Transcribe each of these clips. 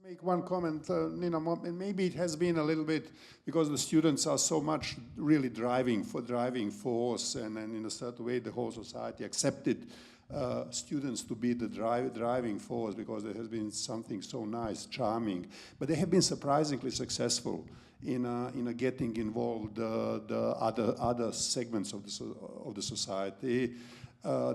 Make one comment, maybe it has been a little bit because the students are so much really driving force, and in a certain way the whole society accepted students to be the driving force because there has been something so nice, charming, but they have been surprisingly successful in getting involved the other segments of the society.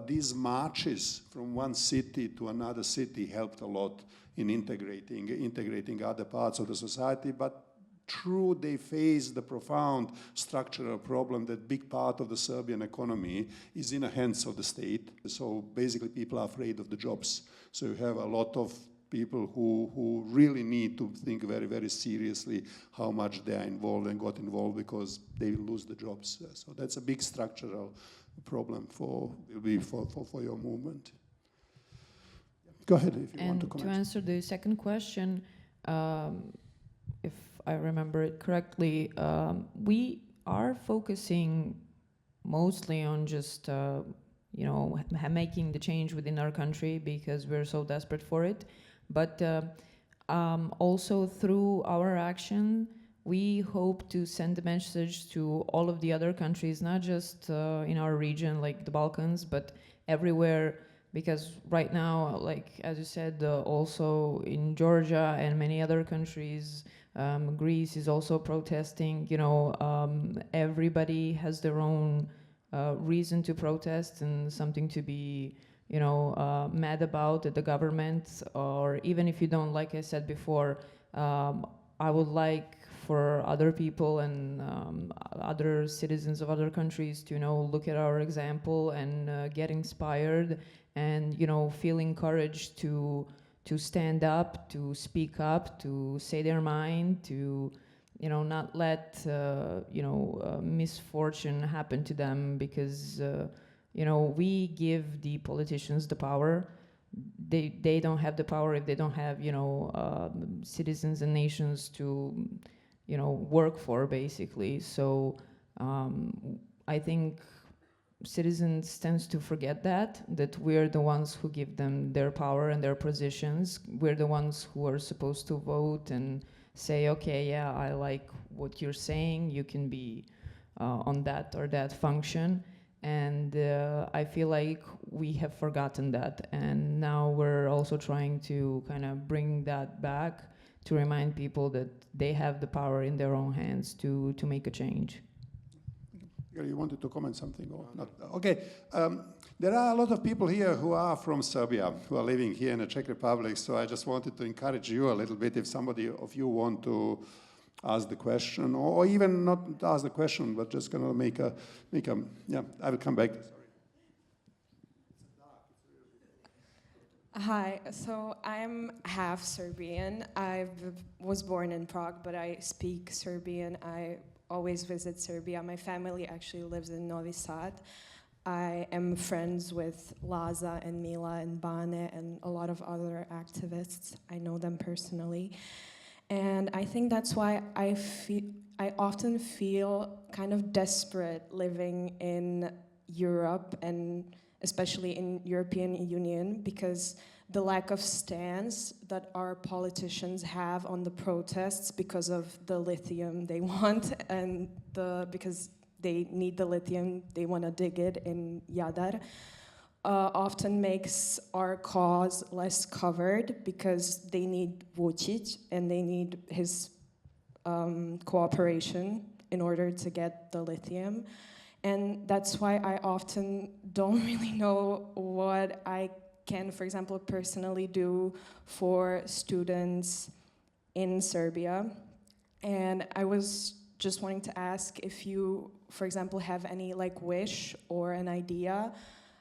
These marches from one city to another city helped a lot in integrating other parts of the society, but true, they face the profound structural problem that big part of the Serbian economy is in the hands of the state. So basically people are afraid of the jobs. So you have a lot of people who really need to think very, very seriously how much they are involved and got involved because they will lose the jobs. So that's a big structural problem for your movement. Go ahead if you want to comment. To answer the second question, if I remember it correctly, we are focusing mostly on just making the change within our country because we're so desperate for it. But also through our action, we hope to send a message to all of the other countries, not just in our region like the Balkans, but everywhere. Because right now, like as you said, also in Georgia and many other countries, Greece is also protesting. Everybody has their own reason to protest and something to be, mad about at the government. Or even if you don't, like I said before, I would like for other people and other citizens of other countries to look at our example and get inspired and feel encouraged to stand up, to speak up, to say their mind, to not let misfortune happen to them because we give the politicians the power. They don't have the power if they don't have citizens and nations to work for, basically. So I think citizens tends to forget that we're the ones who give them their power and their positions. We're the ones who are supposed to vote and say, okay, yeah, I like what you're saying, you can be on that or that function. And I feel like we have forgotten that, and now we're also trying to kind of bring that back to remind people that they have the power in their own hands to make a change. You wanted to comment something or not? Okay, there are a lot of people here who are from Serbia, who are living here in the Czech Republic, so I just wanted to encourage you a little bit if somebody of you want to ask the question, or even not ask the question, but just gonna make a, yeah, I will come back. Hi, so I'm half Serbian. I was born in Prague, but I speak Serbian. I always visit Serbia. My family actually lives in Novi Sad. I am friends with Laza and Mila and Bane and a lot of other activists. I know them personally. And I think that's why I often feel kind of desperate living in Europe and especially in European Union, because the lack of stance that our politicians have on the protests because of the lithium they want and because they need the lithium, they want to dig it in Jadar, often makes our cause less covered because they need Vučić and they need his cooperation in order to get the lithium. And that's why I often don't really know what I can, for example, personally do for students in Serbia. And I was just wanting to ask if you, for example, have any wish or an idea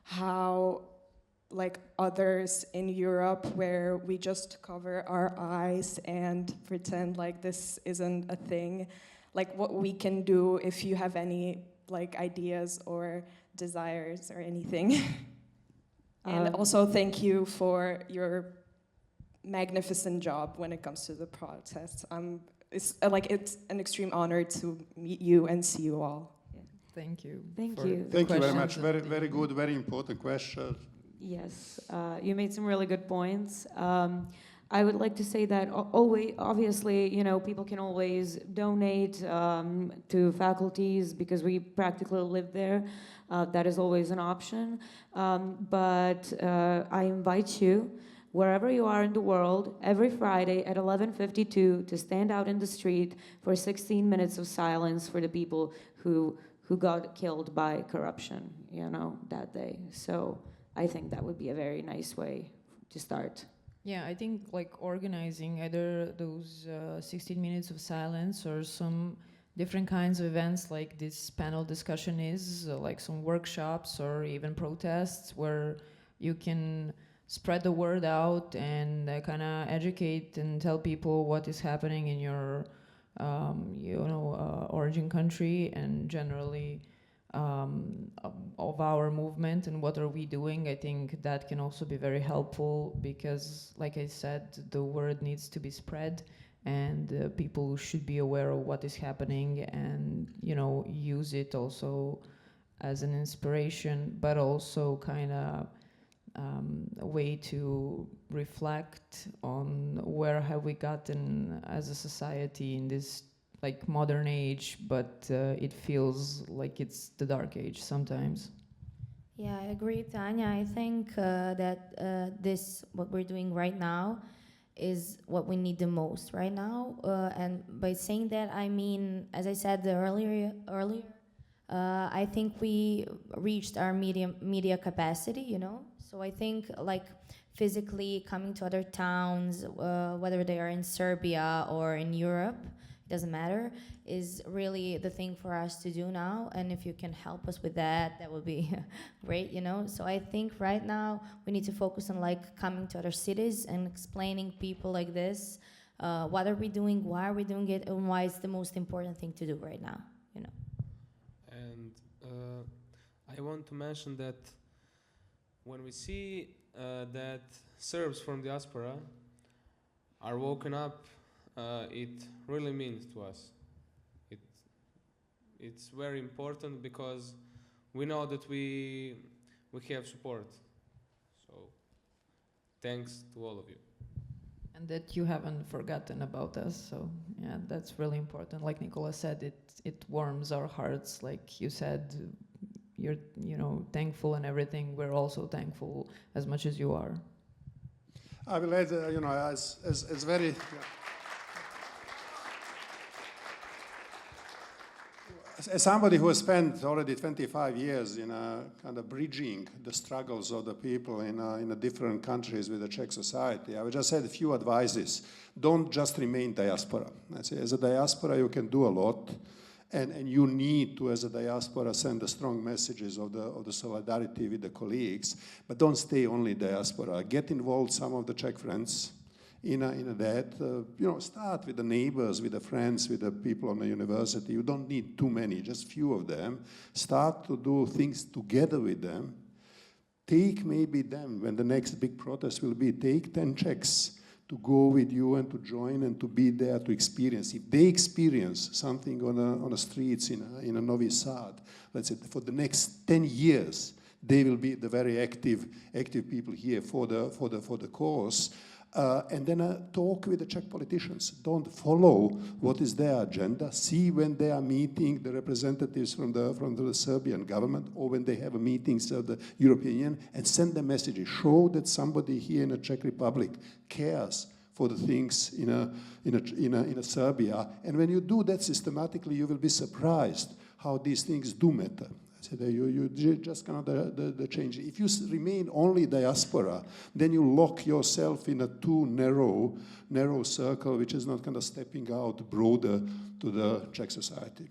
how others in Europe where we just cover our eyes and pretend like this isn't a thing, what we can do, if you have any ideas or desires or anything. And also thank you for your magnificent job when it comes to the protests. It's an extreme honor to meet you and see you all. Yeah. Thank you. Thank you. Thank you very much. Very, very good, very important question. Yes, you made some really good points. I would like to say that always, obviously, you know, people can always donate to faculties because we practically live there. That is always an option. But I invite you, wherever you are in the world, every Friday at 11:52 to stand out in the street for 16 minutes of silence for the people who got killed by corruption, you know, that day. So I think that would be a very nice way to start. Yeah, I think like organizing either those 16 minutes of silence or some different kinds of events like this panel discussion is, like some workshops or even protests where you can spread the word out and kind of educate and tell people what is happening in your origin country and generally of our movement and what are we doing. I think that can also be very helpful because, like I said, the word needs to be spread and people should be aware of what is happening and, you know, use it also as an inspiration, but also kind of a way to reflect on where have we gotten as a society in this like modern age, but it feels like it's the dark age sometimes. Yeah, I agree, Tanya. I think that what we're doing right now is what we need the most right now. And by saying that, I mean, as I said earlier, I think we reached our media capacity, you know? So I think like physically coming to other towns, whether they are in Serbia or in Europe, doesn't matter, is really the thing for us to do now. And if you can help us with that, that would be great, you know? So I think right now we need to focus on like coming to other cities and explaining people like this, what are we doing, why are we doing it, and why it's the most important thing to do right now, you know? And I want to mention that when we see that Serbs from diaspora are woken up, it really means to us. It's very important because we know that we have support. So thanks to all of you. And that you haven't forgotten about us. So yeah, that's really important. Like Nicola said, it warms our hearts. Like you said, you're thankful and everything. We're also thankful as much as you are. I will add, as very. As somebody who has spent already 25 years in kind of bridging the struggles of the people in the different countries with the Czech society, I would just add a few advices. Don't just remain diaspora. I say, as a diaspora, you can do a lot, and you need to, as a diaspora, send the strong messages of the solidarity with the colleagues, but don't stay only diaspora. Get involved some of the Czech friends in that. Start with the neighbors, with the friends, with the people on the university. You don't need too many, just few of them. Start to do things together with them. Take maybe them, when the next big protest will be, take 10 Czechs to go with you and to join and to be there to experience. If they experience something on the streets in a Novi Sad, let's say for the next 10 years, they will be the very active people here for the cause. And then talk with the Czech politicians. Don't follow what is their agenda. See when they are meeting the representatives from the Serbian government or when they have meetings of the European Union, and send them messages. Show that somebody here in the Czech Republic cares for the things in Serbia. And when you do that systematically, you will be surprised how these things do matter. You just cannot the change. If you remain only diaspora, then you lock yourself in a too narrow circle, which is not kind of stepping out broader to the Czech society.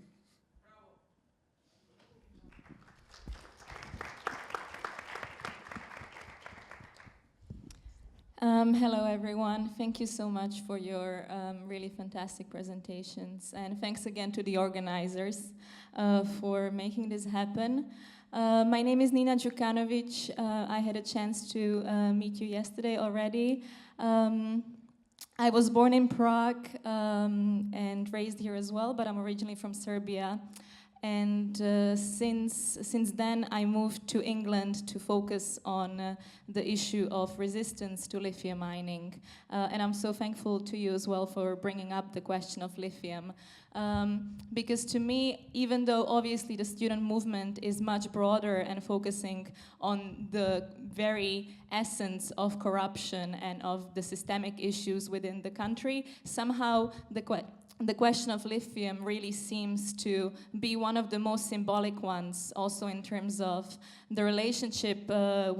Hello, everyone. Thank you so much for your really fantastic presentations. And thanks again to the organizers for making this happen. My name is Nina Djukanovic. I had a chance to meet you yesterday already. I was born in Prague and raised here as well, but I'm originally from Serbia. And since then, I moved to England to focus on the issue of resistance to lithium mining. And I'm so thankful to you as well for bringing up the question of lithium. Because to me, even though obviously the student movement is much broader and focusing on the very essence of corruption and of the systemic issues within the country, somehow the question of lithium really seems to be one of the most symbolic ones, also in terms of the relationship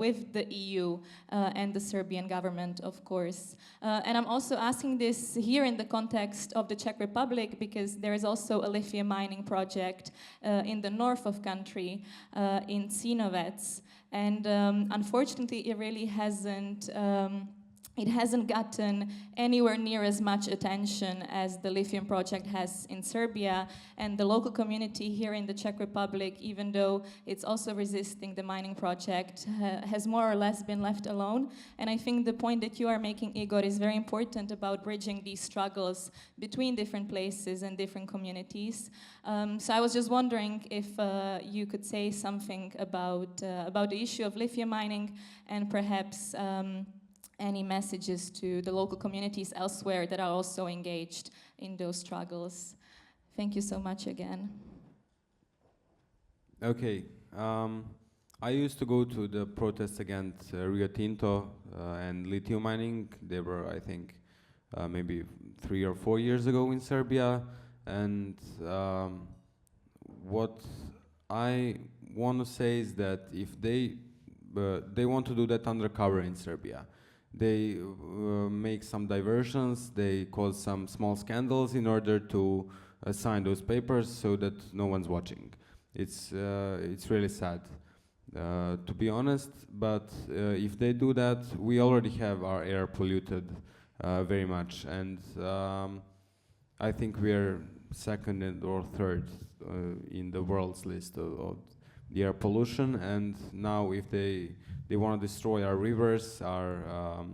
with the EU and the Serbian government, of course. And I'm also asking this here in the context of the Czech Republic, because there is also a lithium mining project in the north of country, in Cínovec. And unfortunately, it really hasn't gotten anywhere near as much attention as the lithium project has in Serbia, and the local community here in the Czech Republic, even though it's also resisting the mining project, has more or less been left alone. And I think the point that you are making, Igor, is very important about bridging these struggles between different places and different communities. So I was just wondering if you could say something about the issue of lithium mining, and perhaps any messages to the local communities elsewhere that are also engaged in those struggles. Thank you so much again. Okay. I used to go to the protests against Rio Tinto and lithium mining. They were, I think, maybe 3 or 4 years ago in Serbia. And what I want to say is that if they want to do that undercover in Serbia, they make some diversions, they cause some small scandals in order to sign those papers so that no one's watching. It's really sad, to be honest, but if they do that, we already have our air polluted very much, and I think we're second or third in the world's list of the air pollution, and now if they want to destroy our rivers, our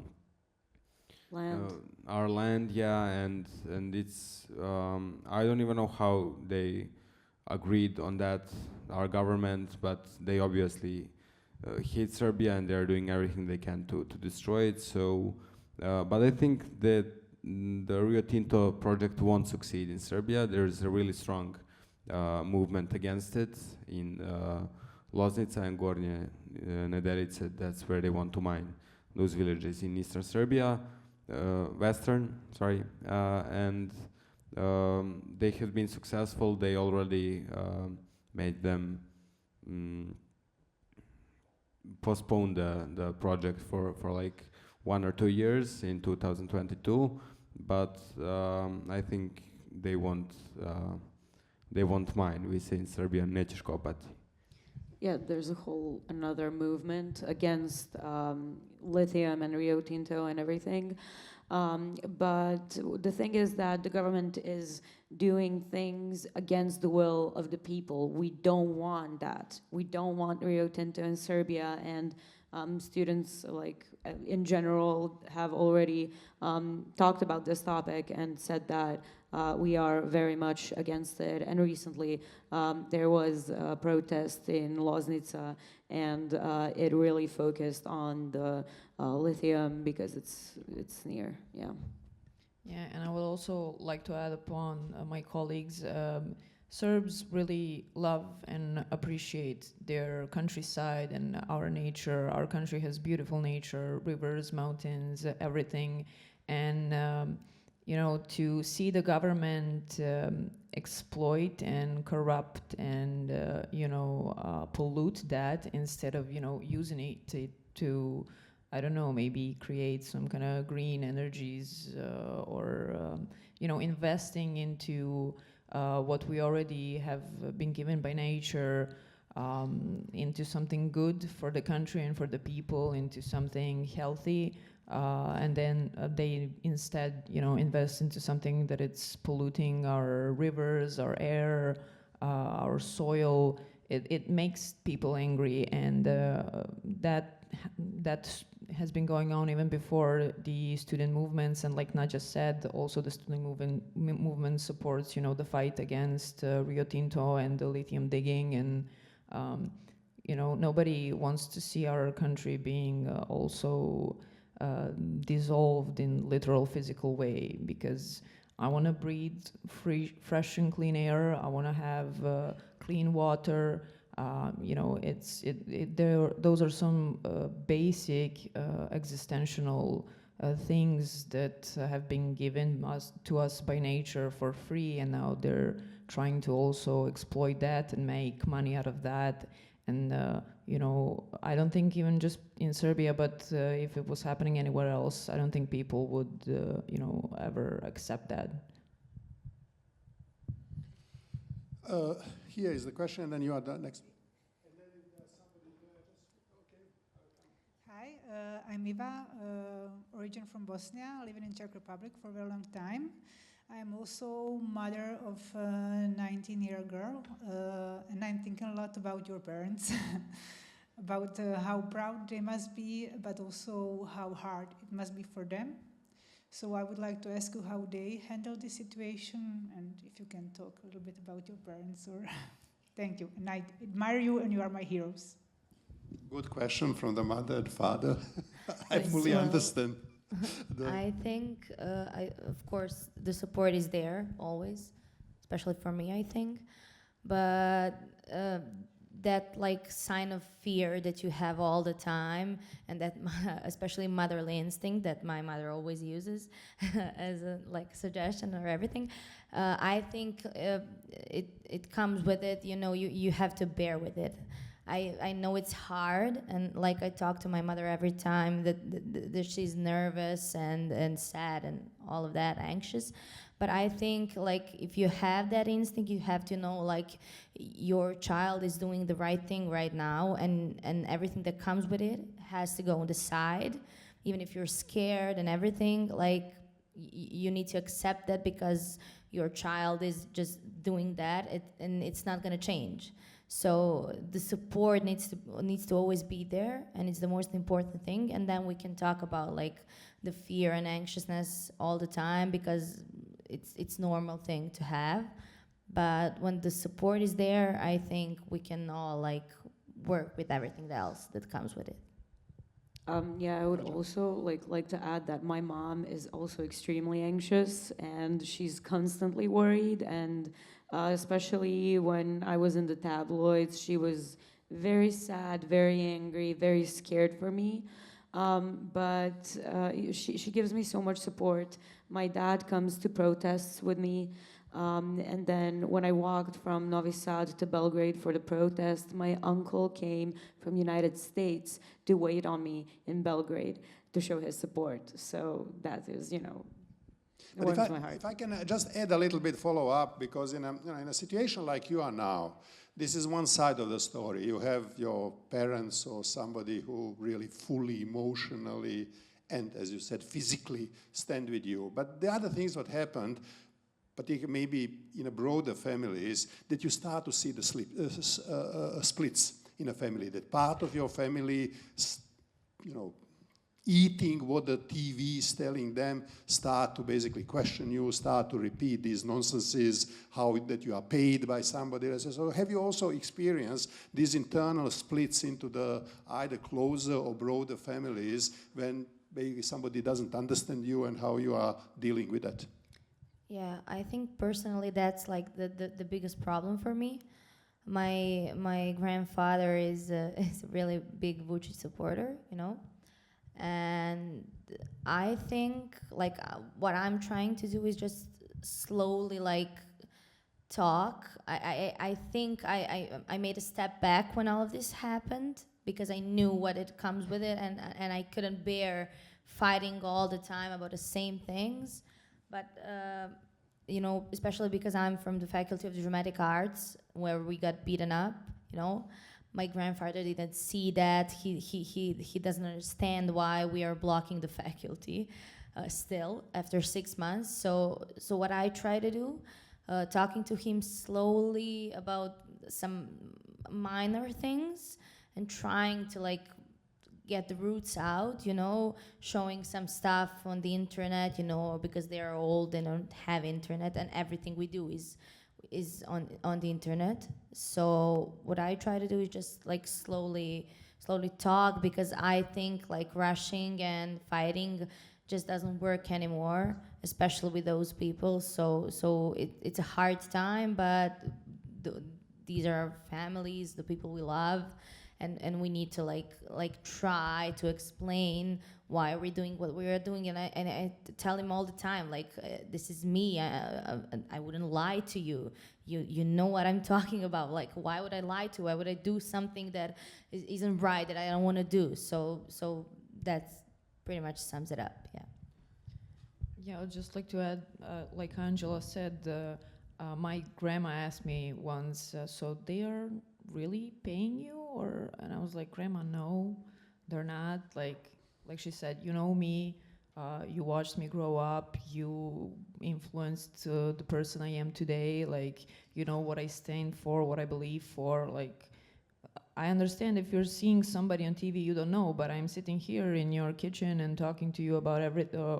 land, yeah, and it's I don't even know how they agreed on that, our government, but they obviously hate Serbia and they're doing everything they can to destroy it. So, but I think that the Rio Tinto project won't succeed in Serbia. There's a really strong movement against it in Loznica and Gornje Nedelice. That's where they want to mine those villages in eastern Serbia, and they have been successful. They already made them postpone the project for like 1 or 2 years in 2022, but I think they won't mine. We say in Serbian, nećeš kopati. Yeah, there's a whole another movement against lithium and Rio Tinto and everything. But the thing is that the government is doing things against the will of the people. We don't want that. We don't want Rio Tinto in Serbia, and students, like in general, have already talked about this topic and said that we are very much against it. And recently there was a protest in Loznica, and it really focused on the lithium because it's near, yeah. Yeah, and I would also like to add upon my colleagues. Serbs really love and appreciate their countryside and our nature. Our country has beautiful nature, rivers, mountains, everything. And, you know, to see the government exploit and corrupt and, pollute that instead of, using it to I don't know, maybe create some kind of green energies or investing into what we already have been given by nature, into something good for the country and for the people, into something healthy, and then they instead, invest into something that it's polluting our rivers, our air, our soil. It makes people angry, and that has been going on even before the student movements, and like Nadja said, also the student movement supports, you know, the fight against Rio Tinto and the lithium digging, and you know, nobody wants to see our country being also dissolved in literal physical way, because I want to breathe fresh and clean air. I want to have clean water. You know, those are some basic existential things that have been given to us by nature for free, and now they're trying to also exploit that and make money out of that. And you know, I don't think even just in Serbia, but if it was happening anywhere else, I don't think people would, you know, ever accept that. Here is the question, and then you are the next. Hi, I'm Iva, origin from Bosnia, living in Czech Republic for a very long time. I am also mother of a 19-year girl, and I'm thinking a lot about your parents, about how proud they must be, but also how hard it must be for them. So I would like to ask you how they handle this situation, and if you can talk a little bit about your parents, or thank you. And I admire you, and you are my heroes. Good question from the mother and father. I fully understand. I think, of course, the support is there always, especially for me, I think. But that like sign of fear that you have all the time, and that especially motherly instinct that my mother always uses as a like suggestion or everything, I think it comes with it. You know, you have to bear with it. I know it's hard, and like I talk to my mother every time that she's nervous and sad and all of that, anxious. But I think like if you have that instinct, you have to know like your child is doing the right thing right now, and everything that comes with it has to go on the side. Even if you're scared and everything, like you need to accept that, because your child is just doing that, and it's not gonna change. So the support needs to always be there, and it's the most important thing. And then we can talk about like the fear and anxiousness all the time, because it's normal thing to have. But when the support is there, I think we can all like work with everything else that comes with it. Yeah, I would also like to add that my mom is also extremely anxious, and she's constantly worried, and especially when I was in the tabloids, she was very sad, very angry, very scared for me. But she gives me so much support. My dad comes to protests with me. And then when I walked from Novi Sad to Belgrade for the protest, my uncle came from United States to wait on me in Belgrade to show his support. So that is, you know, it warms my heart. If I can just add a little bit follow up, because in a situation like you are now, this is one side of the story. You have your parents or somebody who really fully emotionally and, as you said, physically stand with you. But the other things what happened, particularly maybe in a broader family, is that you start to see the splits in a family. That part of your family, you know, eating what the TV is telling them, start to basically question you, start to repeat these nonsenses, how that you are paid by somebody else. So have you also experienced these internal splits into the either closer or broader families when maybe somebody doesn't understand you, and how you are dealing with that? Yeah, I think personally that's like the biggest problem for me. My grandfather is a really big Vučić supporter, you know, and I think like what I'm trying to do is just slowly like talk. I think I made a step back when all of this happened, because I knew what it comes with it, and I couldn't bear fighting all the time about the same things. But you know, especially because I'm from the Faculty of Dramatic Arts, where we got beaten up, you know, my grandfather didn't see that. He doesn't understand why we are blocking the faculty still after 6 months. So what I try to do, talking to him slowly about some minor things, and trying to like get the roots out, you know, showing some stuff on the internet, you know, because they are old, they don't have internet, and everything we do is on the internet. So what I try to do is just like slowly talk, because I think like rushing and fighting just doesn't work anymore, especially with those people. So it's a hard time, but these are our families, the people we love, and we need to like try to explain why we're doing what we are doing. And I tell him all the time, like, this is me. I wouldn't lie to you. You know what I'm talking about. Like, why would I lie to you? Why would I do something that isn't right, that I don't want to do? So that's pretty much sums it up. Yeah. Yeah, I'd just like to add, like Angela said, my grandma asked me once, so they are really paying you? And I was like, Grandma, no, they're not. Like she said, you know me, you watched me grow up, you influenced the person I am today, like, you know what I stand for, what I believe for. Like, I understand if you're seeing somebody on TV you don't know, but I'm sitting here in your kitchen and talking to you about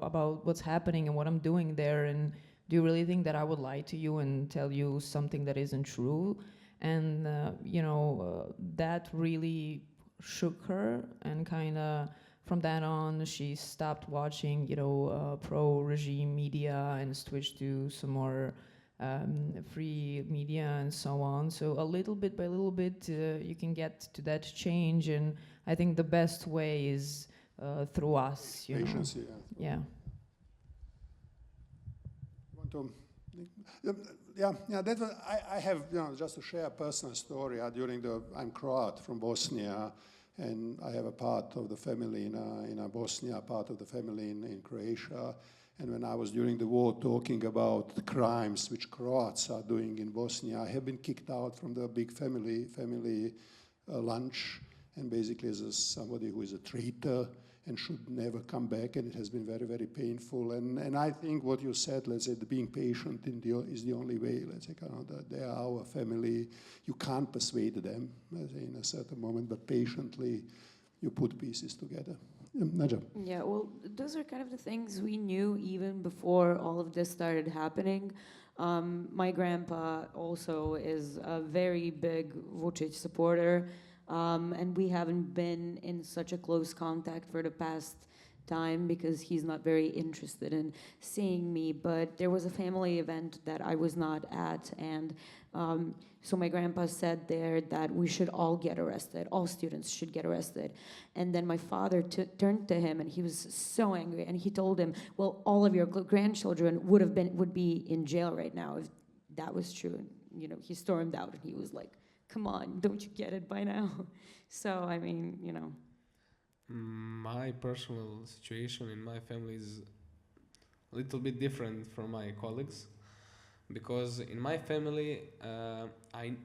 about what's happening and what I'm doing there, and do you really think that I would lie to you and tell you something that isn't true? And that really shook her, and kind of from that on she stopped watching pro-regime media and switched to some more free media and so on. So a little bit by little bit you can get to that change, and I think the best way is through us. Patience, yeah. Yeah, that was, I have, just to share a personal story. I'm Croat from Bosnia, and I have a part of the family in Bosnia, a part of the family in Croatia. And when I was during the war talking about the crimes which Croats are doing in Bosnia, I have been kicked out from the big family lunch, and basically as somebody who is a traitor and should never come back, and it has been very, very painful. And I think what you said, let's say, being patient is the only way. Let's say, that they are our family. You can't persuade them, let's say, in a certain moment, but patiently you put pieces together. Naja. Yeah, well, those are kind of the things we knew even before all of this started happening. My grandpa also is a very big Vučić supporter. And we haven't been in such a close contact for the past time because he's not very interested in seeing me. But there was a family event that I was not at, and so my grandpa said there that we should all get arrested. All students should get arrested. And then my father turned to him, and he was so angry, and he told him, well, all of your grandchildren would be in jail right now if that was true. And, he stormed out, and he was like, come on, don't you get it by now? So, I mean, My personal situation in my family is a little bit different from my colleagues, because in my family,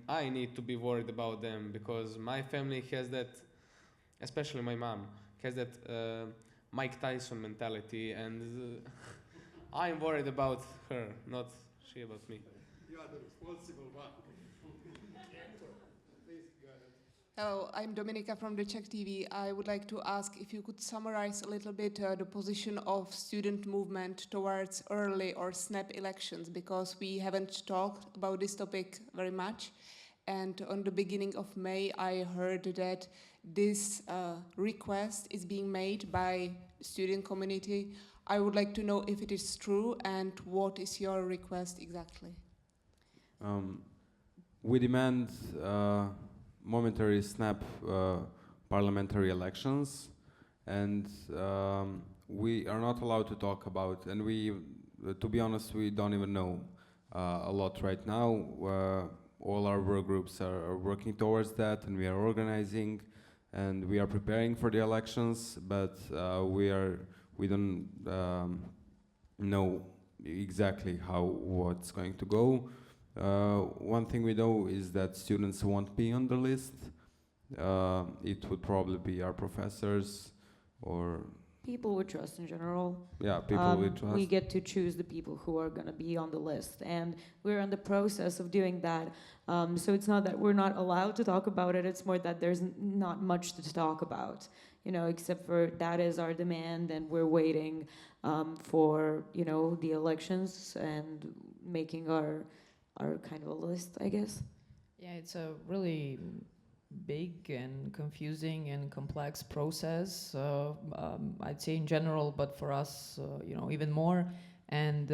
I need to be worried about them, because my family has that, especially my mom, has that Mike Tyson mentality, and I'm worried about her, not she about me. You are the responsible one. Hello, I'm Dominika from the Czech TV. I would like to ask if you could summarize a little bit the position of student movement towards early or snap elections, because we haven't talked about this topic very much. And on the beginning of May, I heard that this request is being made by student community. I would like to know if it is true, and what is your request exactly? We demand momentary snap parliamentary elections, and we are not allowed to talk about, and to be honest, we don't even know a lot right now. All our work groups are working towards that, and we are organizing, and we are preparing for the elections, but we don't know exactly what's going to go. One thing we know is that students won't be on the list. It would probably be our professors or people we trust in general. Yeah, people we trust. We get to choose the people who are going to be on the list, and we're in the process of doing that. So it's not that we're not allowed to talk about it, it's more that there's not much to talk about. except for that is our demand, and we're waiting for, the elections and making our kind of a list, I guess. Yeah, it's a really big and confusing and complex process, I'd say in general, but for us, even more. And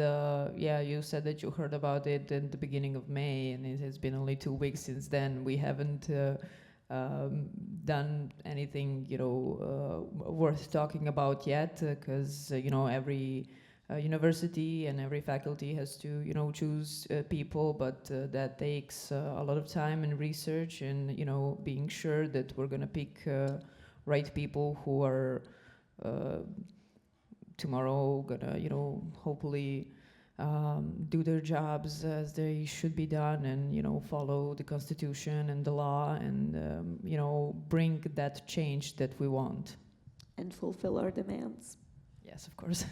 yeah, you said that you heard about it in the beginning of May, and it has been only 2 weeks since then. We haven't done anything, worth talking about yet, because every university and every faculty has to, choose people, but that takes a lot of time and research, and being sure that we're gonna pick right people who are tomorrow gonna, hopefully do their jobs as they should be done, and follow the constitution and the law, and bring that change that we want. And fulfill our demands. Yes, of course.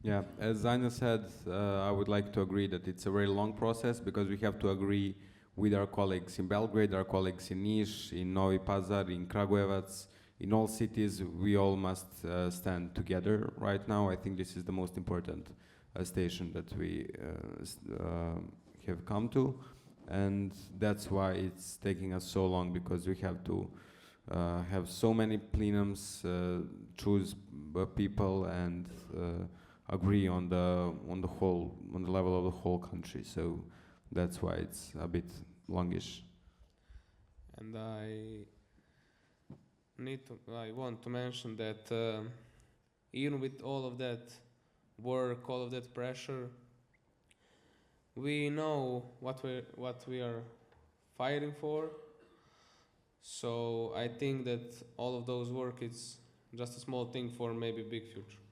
Yeah, as Aina said, I would like to agree that it's a very long process, because we have to agree with our colleagues in Belgrade, our colleagues in Niš, in Novi Pazar, in Kragujevac, in all cities. We all must stand together right now. I think this is the most important station that we have come to, and that's why it's taking us so long, because we have to have so many plenums, choose people, and agree on the level of the whole country. So that's why it's a bit longish. And I want to mention that even with all of that work, all of that pressure, we know what we are fighting for. So I think that all of those work is just a small thing for maybe big future.